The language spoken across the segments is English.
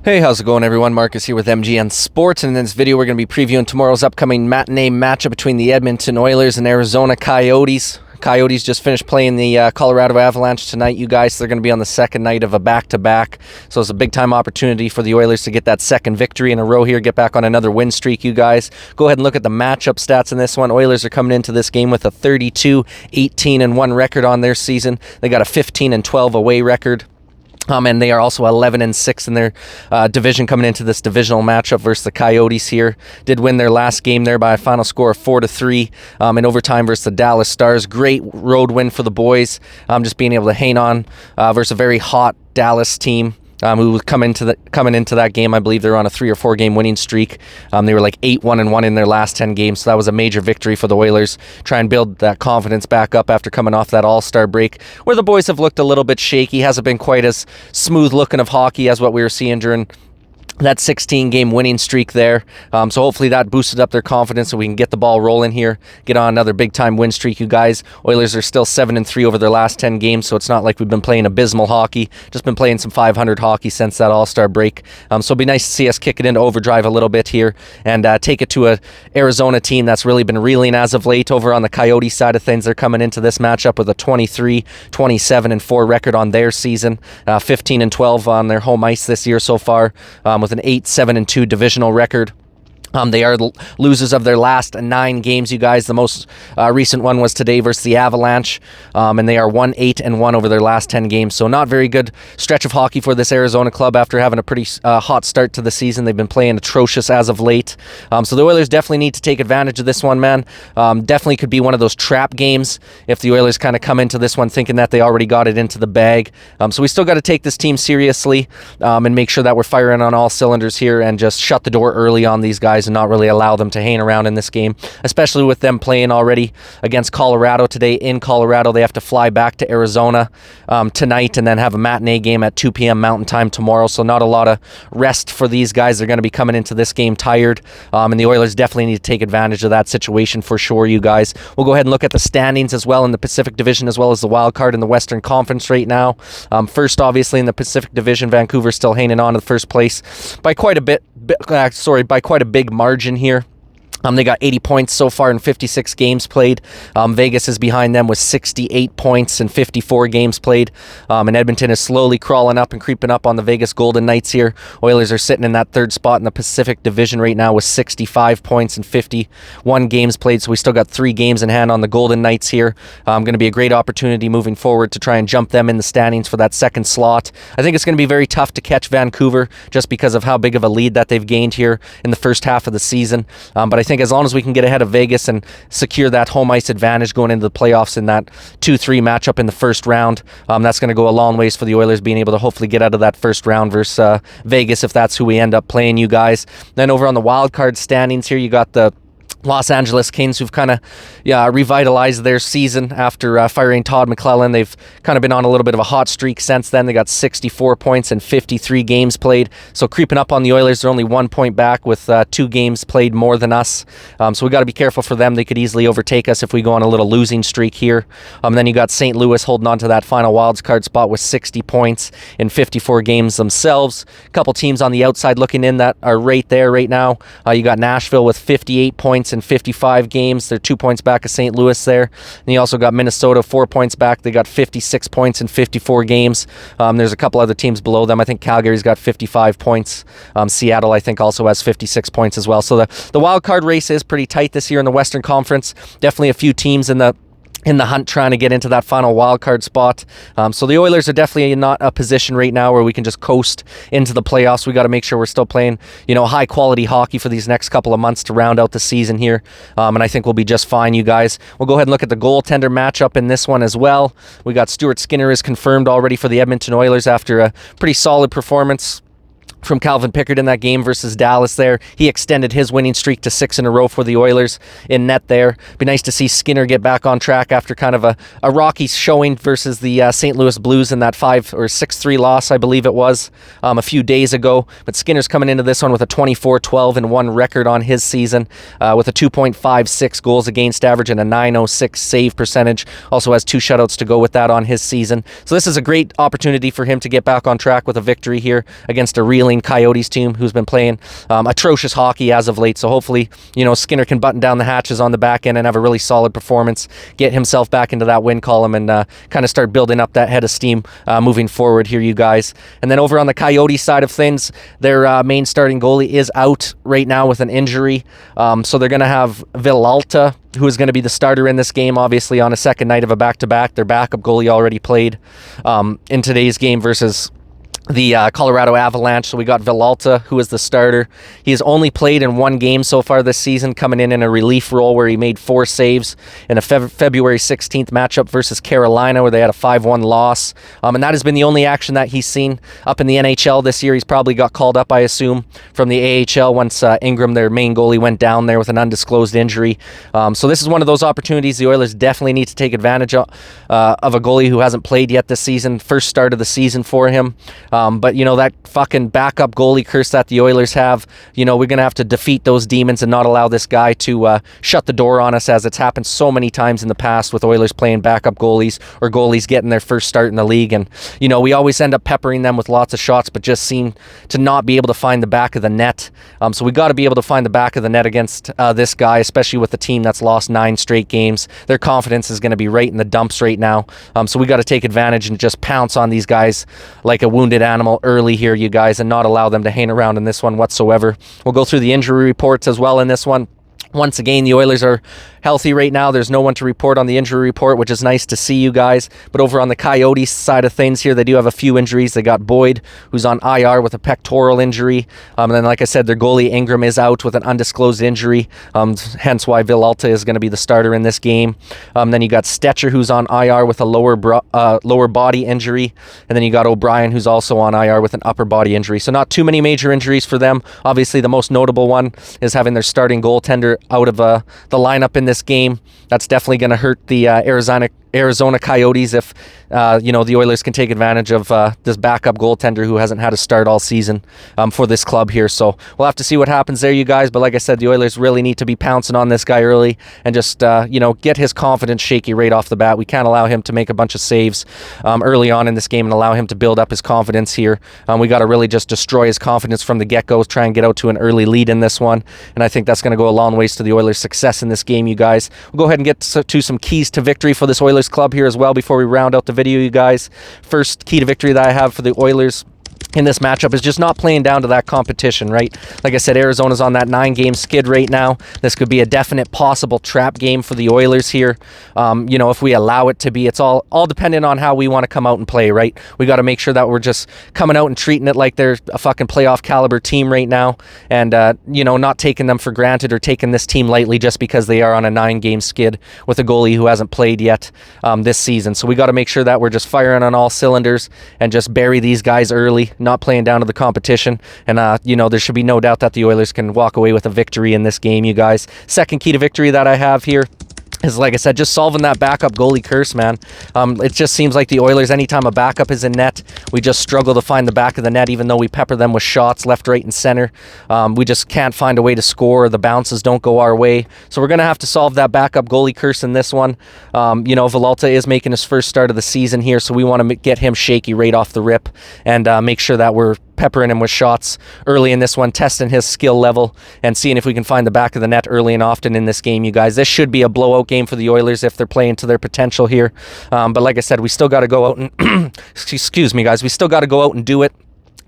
Hey, how's it going, everyone? Marcus here with MGN Sports, and in this video we're going to be previewing tomorrow's upcoming matinee matchup between the Edmonton Oilers and Arizona Coyotes. Coyotes just finished playing the Colorado Avalanche tonight, you guys. They're going to be on the second night of a back-to-back, so it's a big-time opportunity for the Oilers to get that second victory in a row here, get back on another win streak, you guys. Go ahead and look at the matchup stats in this one. Oilers are coming into this game with a 32-18-1 record on their season. They got a 15-12 away record. And they are also 11-6 in their division coming into this divisional matchup versus the Coyotes here. Did win their last game there by a final score of 4-3 in overtime versus the Dallas Stars. Great road win for the boys. Just being able to hang on versus a very hot Dallas team. Who was coming into that game. I believe they were on a 3 or 4 game winning streak. They were like 8-1-1 in their last 10 games, so that was a major victory for the Oilers. Try and build that confidence back up after coming off that All-Star break, where the boys have looked a little bit shaky. Hasn't been quite as smooth looking of hockey as what we were seeing during that 16-game winning streak there. So hopefully that boosted up their confidence so we can get the ball rolling here, get on another big-time win streak, you guys. Oilers are still 7-3 over their last 10 games, so it's not like we've been playing abysmal hockey. Just been playing some 500 hockey since that All-Star break. So it'll be nice to see us kick it into overdrive a little bit here and take it to a Arizona team that's really been reeling as of late. Over on the Coyote side of things, they're coming into this matchup with a 23-27-4 record on their season, 15-12 on their home ice this year so far, with an 8-7-2 divisional record. They are losers of their last 9 games, you guys. The most recent one was today versus the Avalanche, and they are 1-8-1 over their last 10 games. So not very good stretch of hockey for this Arizona club after having a pretty hot start to the season. They've been playing atrocious as of late. So the Oilers definitely need to take advantage of this one, man. Definitely could be one of those trap games if the Oilers kind of come into this one thinking that they already got it into the bag. So we still got to take this team seriously and make sure that we're firing on all cylinders here and just shut the door early on these guys and not really allow them to hang around in this game, especially with them playing already against Colorado today in Colorado. They have to fly back to Arizona tonight and then have a matinee game at 2 p.m. Mountain Time tomorrow, so not a lot of rest for these guys. They're going to be coming into this game tired, and the Oilers definitely need to take advantage of that situation for sure, you guys. We'll go ahead and look at the standings as well in the Pacific Division as well as the wild card in the Western Conference right now. First, obviously, in the Pacific Division, Vancouver's still hanging on to the first place by quite a big margin here. They got 80 points so far in 56 games played. Vegas is behind them with 68 points in 54 games played. And Edmonton is slowly crawling up and creeping up on the Vegas Golden Knights here. Oilers are sitting in that third spot in the Pacific Division right now with 65 points in 51 games played. So we still got 3 games in hand on the Golden Knights here. Going to be a great opportunity moving forward to try and jump them in the standings for that second slot. I think it's going to be very tough to catch Vancouver just because of how big of a lead that they've gained here in the first half of the season. But I think as long as we can get ahead of Vegas and secure that home ice advantage going into the playoffs in that 2-3 matchup in the first round, that's going to go a long ways for the Oilers being able to hopefully get out of that first round versus Vegas if that's who we end up playing, you guys. Then over on the wild card standings here, you got the Los Angeles Kings, who've kind of revitalized their season after firing Todd McClellan. They've kind of been on a little bit of a hot streak since then. They got 64 points in 53 games played. So creeping up on the Oilers, they're only 1 point back with 2 games played more than us. So we got to be careful for them. They could easily overtake us if we go on a little losing streak here. Then you got St. Louis holding on to that final wild card spot with 60 points in 54 games themselves. A couple teams on the outside looking in that are right there right now. You got Nashville with 58 points in 55 games. They're 2 points back of St. Louis there. And you also got Minnesota 4 points back. They got 56 points in 54 games. There's a couple other teams below them. I think Calgary's got 55 points. Seattle, I think, also has 56 points as well. So the wild card race is pretty tight this year in the Western Conference. Definitely a few teams in the hunt trying to get into that final wild card spot. So the Oilers are definitely not a position right now where we can just coast into the playoffs. We got to make sure we're still playing, high quality hockey for these next couple of months to round out the season here. And I think we'll be just fine, you guys. We'll go ahead and look at the goaltender matchup in this one as well. We got Stuart Skinner is confirmed already for the Edmonton Oilers after a pretty solid performance from Calvin Pickard in that game versus Dallas there. He extended his winning streak to 6 in a row for the Oilers in net there. Be nice to see Skinner get back on track after kind of a rocky showing versus the St. Louis Blues in that 5 or 6-3 loss, I believe it was, a few days ago. But Skinner's coming into this one with a 24-12-1 record on his season, with a 2.56 goals against average and a .906 save percentage. Also has 2 shutouts to go with that on his season. So this is a great opportunity for him to get back on track with a victory here against a reeling struggling Coyotes team who's been playing atrocious hockey as of late. So hopefully, Skinner can button down the hatches on the back end and have a really solid performance, get himself back into that win column, and kind of start building up that head of steam moving forward here, you guys. And then over on the Coyote side of things, their main starting goalie is out right now with an injury. So they're going to have Villalta, who is going to be the starter in this game, obviously on a second night of a back-to-back. Their backup goalie already played in today's game versus the Colorado Avalanche. So we got Villalta, who is the starter. He has only played in one game so far this season, coming in a relief role where he made 4 saves in a February 16th matchup versus Carolina, where they had a 5-1 loss. And that has been the only action that he's seen up in the NHL this year. He's probably got called up, I assume, from the AHL once Ingram, their main goalie, went down there with an undisclosed injury. So this is one of those opportunities the Oilers definitely need to take advantage of a goalie who hasn't played yet this season. First start of the season for him. But, that fucking backup goalie curse that the Oilers have, we're going to have to defeat those demons and not allow this guy to shut the door on us, as it's happened so many times in the past with Oilers playing backup goalies or goalies getting their first start in the league. And, we always end up peppering them with lots of shots, but just seem to not be able to find the back of the net. So we got to be able to find the back of the net against this guy, especially with the team that's lost 9 straight games. Their confidence is going to be right in the dumps right now. So we got to take advantage and just pounce on these guys like a wounded animal early here, you guys, and not allow them to hang around in this one whatsoever. We'll go through the injury reports as well in this one. Once again, the Oilers are healthy right now. There's no one to report on the injury report, which is nice to see, you guys. But over on the Coyotes side of things here, they do have a few injuries. They got Boyd, who's on IR with a pectoral injury. And then, like I said, their goalie Ingram is out with an undisclosed injury, hence why Villalta is going to be the starter in this game. Then you got Stetcher, who's on IR with a lower body injury. And then you got O'Brien, who's also on IR with an upper body injury. So not too many major injuries for them. Obviously, the most notable one is having their starting goaltender out of the lineup in this game. That's definitely going to hurt the Arizona Coyotes if the Oilers can take advantage of this backup goaltender who hasn't had a start all season for this club here. So we'll have to see what happens there, you guys. But like I said, the Oilers really need to be pouncing on this guy early and just get his confidence shaky right off the bat. We can't allow him to make a bunch of saves early on in this game and allow him to build up his confidence here. We got to really just destroy his confidence from the get-go, try and get out to an early lead in this one. And I think that's going to go a long ways to the Oilers' success in this game, you guys. We'll go ahead and get to some keys to victory for this Oilers club here as well before we round out the video, you guys. First key to victory that I have for the Oilers in this matchup is just not playing down to that competition, right? Like I said, Arizona's on that 9-game skid right now. This could be a definite possible trap game for the Oilers here. If we allow it to be, it's all dependent on how we want to come out and play, right? We got to make sure that we're just coming out and treating it like they're a fucking playoff caliber team right now, and not taking them for granted or taking this team lightly just because they are on a 9-game skid with a goalie who hasn't played yet this season. So we got to make sure that we're just firing on all cylinders and just bury these guys early, not playing down to the competition. And, there should be no doubt that the Oilers can walk away with a victory in this game, you guys. Second key to victory that I have here is, like I said, just solving that backup goalie curse, man. It just seems like the Oilers, anytime a backup is in net, we just struggle to find the back of the net, even though we pepper them with shots left, right, and center. We just can't find a way to score. The bounces don't go our way. So we're going to have to solve that backup goalie curse in this one. Villalta is making his first start of the season here, so we want to get him shaky right off the rip and make sure that we're peppering him with shots early in this one, testing his skill level and seeing if we can find the back of the net early and often in this game, you guys. This should be a blowout game for the Oilers if they're playing to their potential here. But like I said, we still got to go out and excuse me, guys. We still got to go out and do it.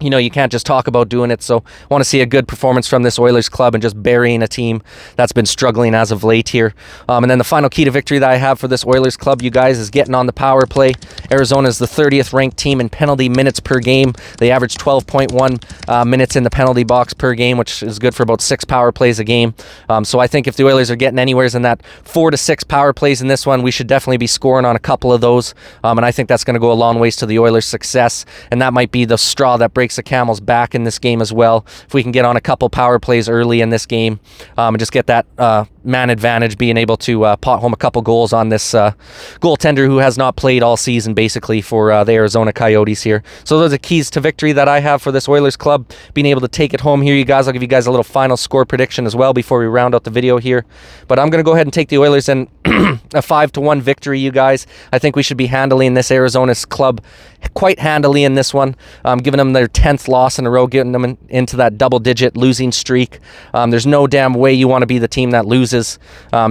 You can't just talk about doing it. So I want to see a good performance from this Oilers club and just burying a team that's been struggling as of late here. And then the final key to victory that I have for this Oilers club, you guys, is getting on the power play. Arizona is the 30th ranked team in penalty minutes per game. They average 12.1 minutes in the penalty box per game, which is good for about 6 power plays a game. So I think if the Oilers are getting anywhere in that 4 to 6 power plays in this one, we should definitely be scoring on a couple of those. And I think that's going to go a long ways to the Oilers' success. And that might be the straw that breaks the camel's back in this game as well. If we can get on a couple power plays early in this game and just get that man advantage, being able to pot home a couple goals on this goaltender who has not played all season basically for the Arizona Coyotes here. So those are the keys to victory that I have for this Oilers club, being able to take it home here, you guys. I'll give you guys a little final score prediction as well before we round out the video here. But I'm going to go ahead and take the Oilers and a 5-1 victory, you guys. I think we should be handling this Arizona's club quite handily in this one, giving them their 10th loss in a row, getting them into that double-digit losing streak. There's no damn way you want to be the team that loses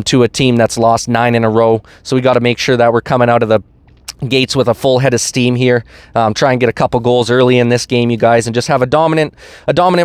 to a team that's lost 9 in a row. So we got to make sure that we're coming out of the gates with a full head of steam here. Try and get a couple goals early in this game, you guys, and just have a dominant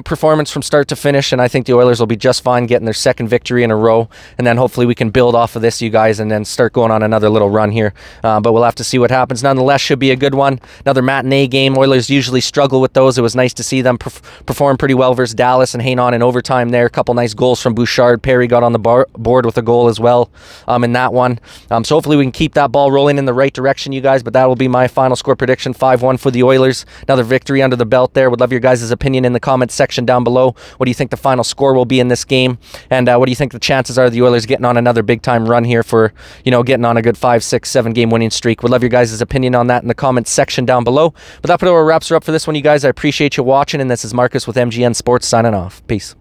performance from start to finish. And I think the Oilers will be just fine getting their second victory in a row. And then hopefully we can build off of this, you guys, and then start going on another little run here. But we'll have to see what happens. Nonetheless, should be a good one. Another matinee game. Oilers usually struggle with those. It was nice to see them perform pretty well versus Dallas and hang on in overtime there. A couple nice goals from Bouchard. Perry got on the board with a goal as well in that one. So hopefully we can keep that ball rolling in the right direction, you guys. But that will be my final score prediction, 5-1 for the Oilers. Another victory under the belt there. Would love your guys' opinion in the comments section down below. What do you think the final score will be in this game? And what do you think the chances are the Oilers getting on another big-time run here for, getting on a good 5, 6, 7-game winning streak? Would love your guys' opinion on that in the comments section down below. But that wraps her up for this one, you guys. I appreciate you watching, and this is Marcus with MGN Sports signing off. Peace.